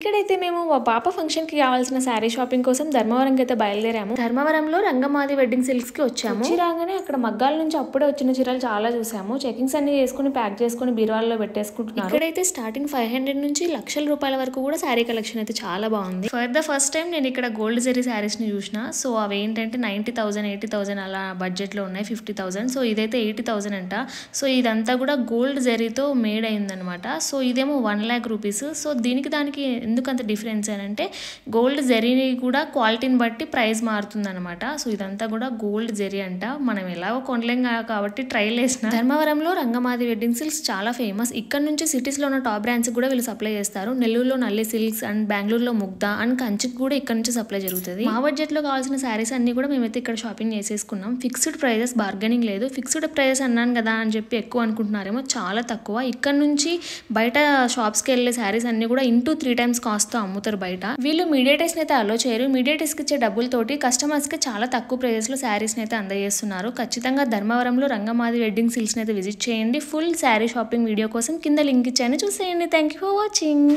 ఇక్కడైతే మేము మా పాప ఫంక్షన్‌కి కావాల్సిన శారీ షాపింగ్ కోసం ధర్మవరంకి అయితే బయలుదేరాము. ధర్మవరంలో రంగమాది వెడ్డింగ్ సిల్క్స్‌కి వచ్చాము. వచ్చి రాగానే అక్కడ మగ్గాల నుంచి అప్పుడే వచ్చిన చీరలు చాలా చూసాము. చెకింగ్స్ అన్ని చేసుకుని ప్యాక్ చేసుకుని బీరువాల్లో పెట్టేసుకుంటున్నారు. ఇక్కడైతే స్టార్టింగ్ 500 నుంచి లక్షల రూపాయల వరకు కూడా శారీ కలెక్షన్ అయితే చాలా బాగుంది. ఫర్ ద ఫస్ట్ టైం నేను ఇక్కడ గోల్డ్ జరీ శారీస్ ని చూసిన. సో అవి ఏంటంటే 90,000 80,000 అలా బడ్జెట్ లో ఉన్నాయి. 50,000. సో ఇదైతే 80,000 అంట. సో ఇదంతా కూడా గోల్డ్ జరీతో మేడ్ అయిందనమాట. సో ఇదేమో 1 lakh రూపీస్. సో దానికి ఎందుకంత డిఫరెన్స్ అని అంటే గోల్డ్ జరీని కూడా క్వాలిటీని బట్టి ప్రైస్ మారుతుంది అనమాట. సో ఇదంతా కూడా గోల్డ్ జరీ అంట. మనం ఎలాగో కొనలేం కాబట్టి ట్రైల్ వేసిన. ధర్మవరంలో రంగమాది వెడ్డింగ్ సిల్క్స్ చాలా ఫేమస్. ఇక్కడ నుంచి సిటీస్ లో ఉన్న టాప్ బ్రాండ్స్ కూడా వీళ్ళు సప్లై చేస్తారు. నెల్లూరులో నల్లి సిల్క్స్ అండ్ బెంగళూరులో ముగ్ధా అండ్ కంచికి కూడా ఇక్కడ నుంచి సప్లై జరుగుతుంది. మా బడ్జెట్ లో కావాల్సిన శారీస్ అన్ని కూడా మేమైతే ఇక్కడ షాపింగ్ చేసేసుకున్నాం. ఫిక్స్డ్ ప్రైజెస్, బార్గెనింగ్ లేదు. ఫిక్స్డ్ ప్రైజెస్ అన్నాను కదా అని చెప్పి ఎక్కువ అనుకుంటున్నారేమో, చాలా తక్కువ. ఇక్కడ నుంచి బయట షాప్స్ కి వెళ్ళే శారీస్ అన్ని కూడా 3 times కాస్ట్ తో అమ్ముతారు బయట. వీళ్ళు మీడియేటర్స్ అయితే అలో చేయరు. మీడియేటర్స్ కి ఇచ్చే డబ్బులతోటి కస్టమర్స్ కి చాలా తక్కువ ప్రైజెస్ లో శారీస్ అయితే అందజేస్తున్నారు. ఖచ్చితంగా ధర్మవరంలో రంగమాది వెడ్డింగ్ సిల్క్స్ అయితే విజిట్ చేయండి. ఫుల్ శారీ షాపింగ్ వీడియో కోసం కింద లింక్ ఇచ్చాను, చూసేయండి. Thank you for watching.